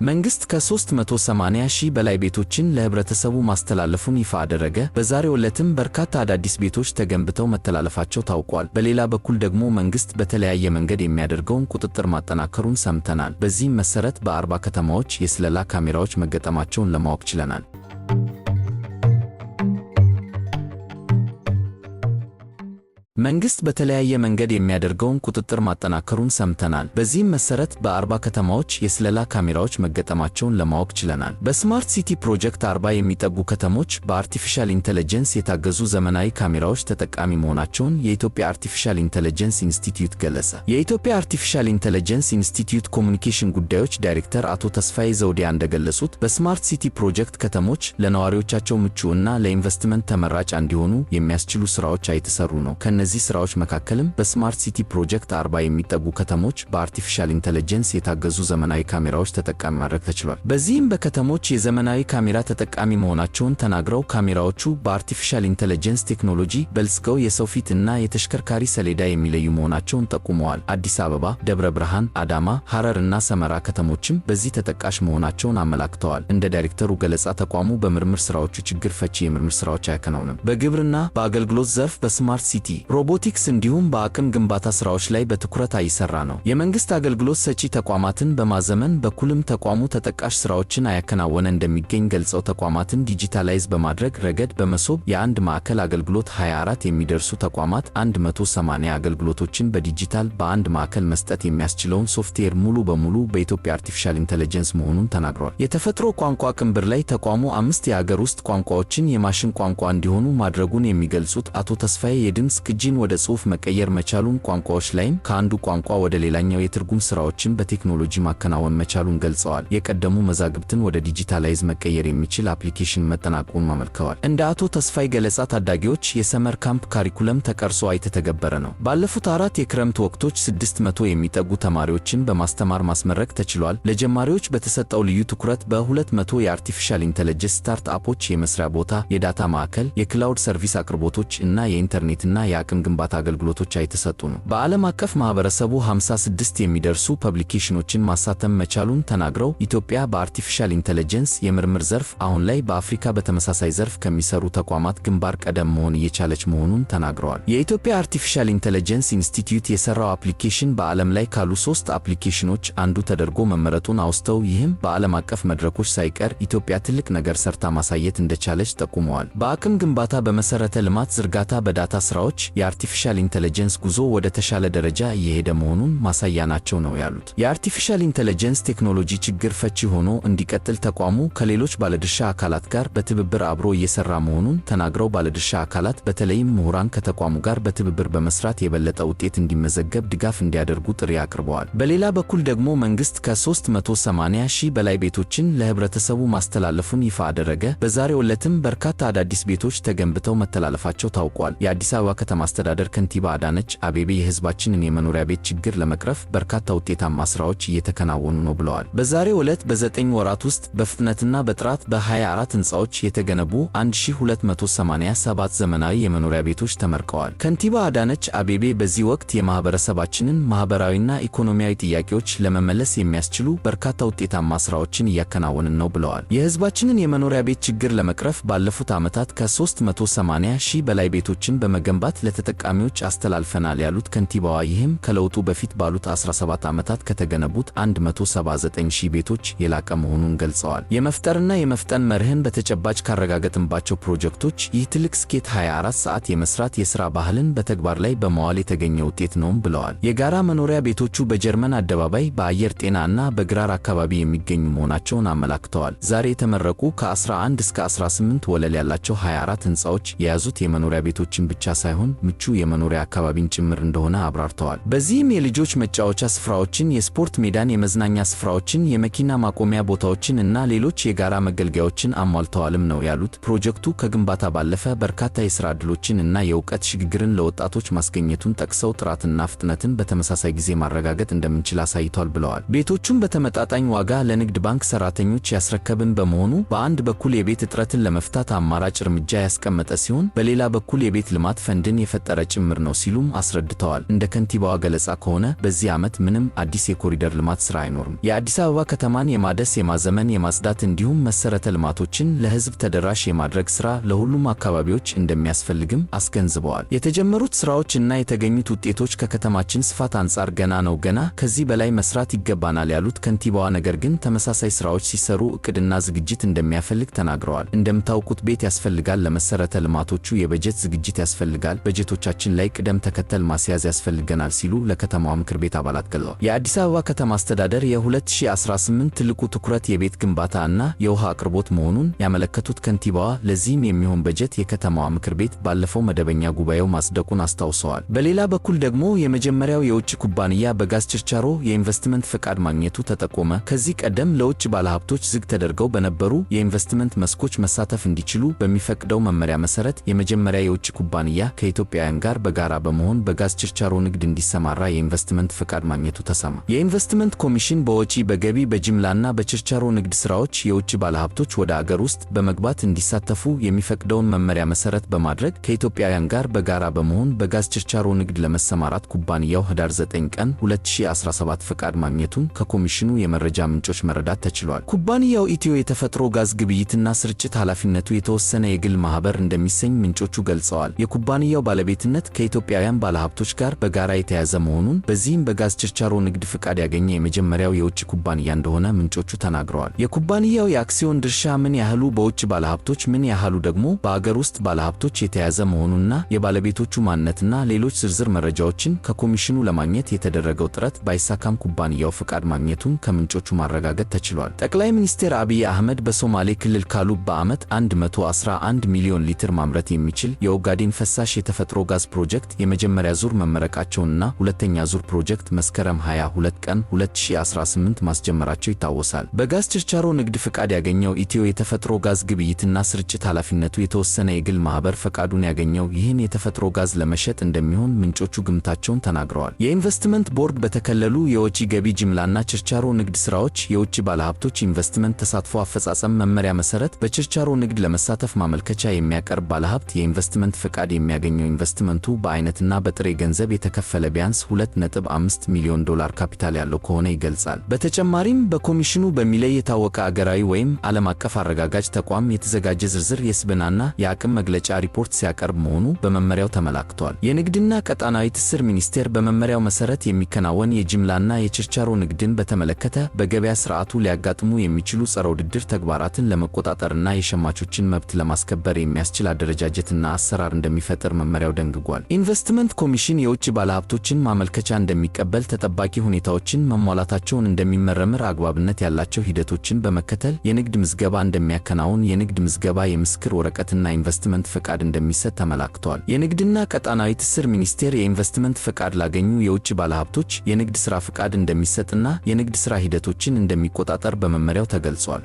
መንግስት ከ380 ሺህ በላይ ቤቶችን ለህብረተሰቡ ማስተላለፉን ይፋ አደረገ። በዛሬው ዕለትም በርካታ አዳዲስ ቤቶች ተገንብተው መተላለፋቸው ታውቋል። በሌላ በኩል ደግሞ መንግስት በተለያየ መንገድ የሚያደርገውን ቁጥጥር ማጠናከሩን ሰምተናል። በዚህም መሰረት በ40 ከተማዎች የስለላ ካሜራዎች መገጠማቸውን ለማወቅ ችለናል። መንግስት በተለያየ መንገድ የሚያደርገውን ቁጥጥር ማጠናከሩን ሰምተናል። በዚህም መሰረት በ40 ከተማዎች የስለላ ካሜራዎች መገጠማቸውን ለማወቅ ችለናል። በስማርት ሲቲ ፕሮጀክት 40 የሚጠጉ ከተሞች በአርቲፊሻል ኢንተለጀንስ የታገዙ ዘመናዊ ካሜራዎች ተጠቃሚ መሆናቸውን የኢትዮጵያ አርቲፊሻል ኢንተለጀንስ ኢንስቲትዩት ገለጸ። የኢትዮጵያ አርቲፊሻል ኢንተለጀንስ ኢንስቲትዩት ኮሙኒኬሽን ጉዳዮች ዳይሬክተር አቶ ተስፋዬ ዘውዲያ እንደገለጹት በስማርት ሲቲ ፕሮጀክት ከተሞች ለነዋሪዎቻቸው ምቹ እና ለኢንቨስትመንት ተመራጭ እንዲሆኑ የሚያስችሉ ስራዎች እየተሰሩ ነው። ከነዚህ ስራዎች መካከልም በስማርት ሲቲ ፕሮጀክት 40 የሚጠጉ ከተሞች በአርቲፊሻል ኢንተለጀንስ የታገዙ ዘመናዊ ካሜራዎች ተጠቃሚ ማድረግ ተችሏል። በዚህም በከተሞች የዘመናዊ ካሜራ ተጠቃሚ መሆናቸውን ተናግረው ካሜራዎቹ በአርቲፊሻል ኢንተለጀንስ ቴክኖሎጂ በልጽገው የሰው ፊት እና የተሽከርካሪ ሰሌዳ የሚለዩ መሆናቸውን ጠቁመዋል። አዲስ አበባ፣ ደብረ ብርሃን፣ አዳማ፣ ሐረር እና ሰመራ ከተሞችም በዚህ ተጠቃሽ መሆናቸውን አመላክተዋል። እንደ ዳይሬክተሩ ገለጻ ተቋሙ በምርምር ስራዎቹ ችግር ፈቺ የምርምር ስራዎች አያከናውንም። በግብርና፣ በአገልግሎት ዘርፍ፣ በስማርት ሲቲ ሮቦቲክስ እንዲሁም በአቅም ግንባታ ስራዎች ላይ በትኩረት እየሰራ ነው። የመንግስት አገልግሎት ሰጪ ተቋማትን በማዘመን በኩልም ተቋሙ ተጠቃሽ ስራዎችን እያከናወነ እንደሚገኝ ገልጸው ተቋማትን ዲጂታላይዝ በማድረግ ረገድ በመሶብ የአንድ ማዕከል አገልግሎት 24 የሚደርሱ ተቋማት 180 አገልግሎቶችን በዲጂታል በአንድ ማዕከል መስጠት የሚያስችለውን ሶፍትዌር ሙሉ በሙሉ በኢትዮጵያ አርቲፊሻል ኢንተለጀንስ መሆኑን ተናግሯል። የተፈጥሮ ቋንቋ ቅንብር ላይ ተቋሙ 5 የሀገር ውስጥ ቋንቋዎችን የማሽን ቋንቋ እንዲሆኑ ማድረጉን የሚገልጹት አቶ ተስፋዬ የድምጽ ቅጂን ወደ ጽሑፍ መቀየር መቻሉን፣ ቋንቋዎች ላይም ከአንዱ ቋንቋ ወደ ሌላኛው የትርጉም ስራዎችን በቴክኖሎጂ ማከናወን መቻሉን ገልጸዋል። የቀደሙ መዛግብትን ወደ ዲጂታላይዝ መቀየር የሚችል አፕሊኬሽን መጠናቀቁን አመልክተዋል። እንደ አቶ ተስፋዬ ገለጻ ታዳጊዎች የሰመር ካምፕ ካሪኩለም ተቀርጾ እየተተገበረ ነው። ባለፉት 4 የክረምት ወቅቶች 600 የሚጠጉ ተማሪዎችን በማስተማር ማስመረቅ ተችሏል። ለጀማሪዎች በተሰጠው ልዩ ትኩረት በ200 የአርቲፊሻል ኢንተለጀንስ ስታርት አፖች የመስሪያ ቦታ፣ የዳታ ማዕከል፣ የክላውድ ሰርቪስ አቅርቦቶች እና የኢንተርኔትና የአቅም ግንባታ አገልግሎቶች እየተሰጡ ነው። በዓለም አቀፍ ማህበረሰቡ 56 የሚደርሱ ፐብሊኬሽኖችን ማሳተም መቻሉን ተናግረው ኢትዮጵያ በአርቲፊሻል ኢንተለጀንስ የምርምር ዘርፍ አሁን ላይ በአፍሪካ በተመሳሳይ ዘርፍ ከሚሰሩ ተቋማት ግንባር ቀደም መሆን እየቻለች መሆኑን ተናግረዋል። የኢትዮጵያ አርቲፊሻል ኢንተለጀንስ ኢንስቲትዩት የሰራው አፕሊኬሽን በዓለም ላይ ካሉ 3 አፕሊኬሽኖች አንዱ ተደርጎ መመረጡን አውስተው ይህም በዓለም አቀፍ መድረኮች ሳይቀር ኢትዮጵያ ትልቅ ነገር ሰርታ ማሳየት እንደቻለች ጠቁመዋል። በአቅም ግንባታ፣ በመሰረተ ልማት ዝርጋታ፣ በዳታ ስራዎች የአርቲፊሻል ኢንተለጀንስ ጉዞ ወደ ተሻለ ደረጃ እየሄደ መሆኑን ማሳያ ናቸው ነው ያሉት። የአርቲፊሻል ኢንተለጀንስ ቴክኖሎጂ ችግር ፈቺ ሆኖ እንዲቀጥል ተቋሙ ከሌሎች ባለድርሻ አካላት ጋር በትብብር አብሮ እየሰራ መሆኑን ተናግረው ባለድርሻ አካላት በተለይም ምሁራን ከተቋሙ ጋር በትብብር በመስራት የበለጠ ውጤት እንዲመዘገብ ድጋፍ እንዲያደርጉ ጥሪ አቅርበዋል። በሌላ በኩል ደግሞ መንግስት ከ380 ሺህ በላይ ቤቶችን ለህብረተሰቡ ማስተላለፉን ይፋ አደረገ። በዛሬው ዕለትም በርካታ አዳዲስ ቤቶች ተገንብተው መተላለፋቸው ታውቋል። የአዲስ አበባ ከተማ አስተዳደር ከንቲባ አዳነች አቤቤ የህዝባችንን የመኖሪያ ቤት ችግር ለመቅረፍ በርካታ ውጤታማ ስራዎች እየተከናወኑ ነው ብለዋል። በዛሬው ዕለት በ9 ወራት ውስጥ በፍጥነትና በጥራት በ24 ህንፃዎች የተገነቡ 1287 ዘመናዊ የመኖሪያ ቤቶች ተመርቀዋል። ከንቲባ አዳነች አቤቤ በዚህ ወቅት የማህበረሰባችንን ማህበራዊና ኢኮኖሚያዊ ጥያቄዎች ለመመለስ የሚያስችሉ በርካታ ውጤታማ ስራዎችን እያከናወንን ነው ብለዋል። የህዝባችንን የመኖሪያ ቤት ችግር ለመቅረፍ ባለፉት ዓመታት ከ380 ሺህ በላይ ቤቶችን በመገንባት ለተጠቃሚዎች አስተላልፈናል ያሉት ከንቲባዋ ይህም ከለውጡ በፊት ባሉት 17 ዓመታት ከተገነቡት 179 ሺህ ቤቶች የላቀ መሆኑን ገልጸዋል። የመፍጠርና የመፍጠን መርህን በተጨባጭ ካረጋገጥንባቸው ፕሮጀክቶች ይህ ትልቅ ስኬት 24 ሰዓት የመስራት የሥራ ባህልን በተግባር ላይ በመዋል የተገኘ ውጤት ነውም ብለዋል። የጋራ መኖሪያ ቤቶቹ በጀርመን አደባባይ፣ በአየር ጤና እና በግራር አካባቢ የሚገኙ መሆናቸውን አመላክተዋል። ዛሬ የተመረቁ ከ11 እስከ 18 ወለል ያላቸው 24 ህንፃዎች የያዙት የመኖሪያ ቤቶችን ብቻ ሳይሆን ምቹ የመኖሪያ አካባቢን ጭምር እንደሆነ አብራርተዋል። በዚህም የልጆች መጫወቻ ስፍራዎችን፣ የስፖርት ሜዳን፣ የመዝናኛ ስፍራዎችን፣ የመኪና ማቆሚያ ቦታዎችን እና ሌሎች የጋራ መገልገያዎችን አሟልተዋልም ነው ያሉት። ፕሮጀክቱ ከግንባታ ባለፈ በርካታ የሥራ ዕድሎችን እና የእውቀት ሽግግርን ለወጣቶች ማስገኘቱን ጠቅሰው ጥራትና ፍጥነትን በተመሳሳይ ጊዜ ማረጋገጥ እንደምንችል አሳይቷል ብለዋል። ቤቶቹም በተመጣጣኝ ዋጋ ለንግድ ባንክ ሰራተኞች ያስረከብን በመሆኑ በአንድ በኩል የቤት እጥረትን ለመፍታት አማራጭ እርምጃ ያስቀመጠ ሲሆን፣ በሌላ በኩል የቤት ልማት ፈንድን የፈጠረ የተፈጠረ ጭምር ነው ሲሉም አስረድተዋል። እንደ ከንቲባዋ ገለጻ ከሆነ በዚህ ዓመት ምንም አዲስ የኮሪደር ልማት ሥራ አይኖርም። የአዲስ አበባ ከተማን የማደስ፣ የማዘመን፣ የማጽዳት እንዲሁም መሠረተ ልማቶችን ለሕዝብ ተደራሽ የማድረግ ሥራ ለሁሉም አካባቢዎች እንደሚያስፈልግም አስገንዝበዋል። የተጀመሩት ሥራዎች እና የተገኙት ውጤቶች ከከተማችን ስፋት አንጻር ገና ነው፣ ገና ከዚህ በላይ መስራት ይገባናል ያሉት ከንቲባዋ ነገር ግን ተመሳሳይ ሥራዎች ሲሰሩ ዕቅድና ዝግጅት እንደሚያስፈልግ ተናግረዋል። እንደምታውቁት ቤት ያስፈልጋል፣ ለመሠረተ ልማቶቹ የበጀት ዝግጅት ያስፈልጋል፣ በጀቶቻችን ላይ ቅደም ተከተል ማስያዝ ያስፈልገናል ሲሉ ለከተማዋ ምክር ቤት አባላት ገልጸዋል። የአዲስ አበባ ከተማ አስተዳደር የ2018 ትልቁ ትኩረት የቤት ግንባታ እና የውሃ አቅርቦት መሆኑን ያመለከቱት ከንቲባዋ ለዚህም የሚሆን በጀት የከተማዋ ምክር ቤት ባለፈው መደበኛ ጉባኤው ማጽደቁን አስታውሰዋል። በሌላ በኩል ደግሞ የመጀመሪያው የውጭ ኩባንያ በጋዝ ችርቻሮ የኢንቨስትመንት ፈቃድ ማግኘቱ ተጠቆመ። ከዚህ ቀደም ለውጭ ባለሀብቶች ዝግ ተደርገው በነበሩ የኢንቨስትመንት መስኮች መሳተፍ እንዲችሉ በሚፈቅደው መመሪያ መሰረት የመጀመሪያ የውጭ ኩባንያ ከኢትዮጵያውያን ጋር በጋራ በመሆን በጋዝ ችርቻሮ ንግድ እንዲሰማራ የኢንቨስትመንት ፈቃድ ማግኘቱ ተሰማ። የኢንቨስትመንት ኮሚሽን በወጪ በገቢ በጅምላና በችርቻሮ ንግድ ስራዎች የውጭ ባለሀብቶች ወደ አገር ውስጥ በመግባት እንዲሳተፉ የሚፈቅደውን መመሪያ መሰረት በማድረግ ከኢትዮጵያውያን ጋር በጋራ በመሆን በጋዝ ችርቻሮ ንግድ ለመሰማራት ኩባንያው ህዳር 9 ቀን 2017 ፈቃድ ማግኘቱን ከኮሚሽኑ የመረጃ ምንጮች መረዳት ተችሏል። ኩባንያው ኢትዮ የተፈጥሮ ጋዝ ግብይትና ስርጭት ኃላፊነቱ የተወሰነ የግል ማህበር እንደሚሰኝ ምንጮቹ ገልጸዋል። የኩባንያው ባለቤትነት ከኢትዮጵያውያን ባለሀብቶች ጋር በጋራ የተያዘ መሆኑን፣ በዚህም በጋዝ ችርቻሮ ንግድ ፈቃድ ያገኘ የመጀመሪያው የውጭ ኩባንያ እንደሆነ ምንጮቹ ተናግረዋል። የኩባንያው የአክሲዮን ድርሻ ምን ያህሉ በውጭ ባለሀብቶች ምን ያህሉ ደግሞ በአገር ውስጥ ባለሀብቶች የተያዘ መሆኑንና የባለቤቶቹ ማንነትና ሌሎች ዝርዝር መረጃዎችን ከኮሚሽኑ ለማግኘት የተደረገው ጥረት ባይሳካም ኩባንያው ፈቃድ ማግኘቱን ከምንጮቹ ማረጋገጥ ተችሏል። ጠቅላይ ሚኒስትር አብይ አህመድ በሶማሌ ክልል ካሉብ በዓመት 111 ሚሊዮን ሊትር ማምረት የሚችል የኦጋዴን ፈሳሽ የተፈጥሮ ጋዝ ፕሮጀክት የመጀመሪያ ዙር መመረቃቸውንና ሁለተኛ ዙር ፕሮጀክት መስከረም 22 ቀን 2018 ማስጀመራቸው ይታወሳል። በጋዝ ችርቻሮ ንግድ ፈቃድ ያገኘው ኢትዮ የተፈጥሮ ጋዝ ግብይትና ስርጭት ኃላፊነቱ የተወሰነ የግል ማህበር ፈቃዱን ያገኘው ይህን የተፈጥሮ ጋዝ ለመሸጥ እንደሚሆን ምንጮቹ ግምታቸውን ተናግረዋል። የኢንቨስትመንት ቦርድ በተከለሉ የወጪ ገቢ ጅምላና ችርቻሮ ንግድ ስራዎች የውጭ ባለሀብቶች ኢንቨስትመንት ተሳትፎ አፈጻጸም መመሪያ መሰረት በችርቻሮ ንግድ ለመሳተፍ ማመልከቻ የሚያቀርብ ባለሀብት የኢንቨስትመንት ፈቃድ የሚያገኘው ኢንቨስትመንቱ በአይነትና በጥሬ ገንዘብ የተከፈለ ቢያንስ $2.5 ሚሊዮን ካፒታል ያለው ከሆነ ይገልጻል። በተጨማሪም በኮሚሽኑ በሚለይ የታወቀ አገራዊ ወይም ዓለም አቀፍ አረጋጋጭ ተቋም የተዘጋጀ ዝርዝር የስብዕናና የአቅም መግለጫ ሪፖርት ሲያቀርብ መሆኑ በመመሪያው ተመላክቷል። የንግድና ቀጣናዊ ትስስር ሚኒስቴር በመመሪያው መሰረት የሚከናወን የጅምላና የችርቻሮ ንግድን በተመለከተ በገበያ ስርዓቱ ሊያጋጥሙ የሚችሉ ጸረ ውድድር ተግባራትን ለመቆጣጠርና የሸማቾችን መብት ለማስከበር የሚያስችል አደረጃጀትና አሰራር እንደሚፈጥር መመሪያው ደንግጓል። ኢንቨስትመንት ኮሚሽን የውጭ ባለሀብቶችን ማመልከቻ እንደሚቀበል፣ ተጠባቂ ሁኔታዎችን መሟላታቸውን እንደሚመረምር፣ አግባብነት ያላቸው ሂደቶችን በመከተል የንግድ ምዝገባ እንደሚያከናውን፣ የንግድ ምዝገባ የምስክር ወረቀትና ኢንቨስትመንት ፈቃድ እንደሚሰጥ ተመላክቷል። የንግድና ቀጣናዊ ትስስር ሚኒስቴር የኢንቨስትመንት ፈቃድ ላገኙ የውጭ ባለሀብቶች የንግድ ሥራ ፈቃድ እንደሚሰጥና የንግድ ሥራ ሂደቶችን እንደሚቆጣጠር በመመሪያው ተገልጿል።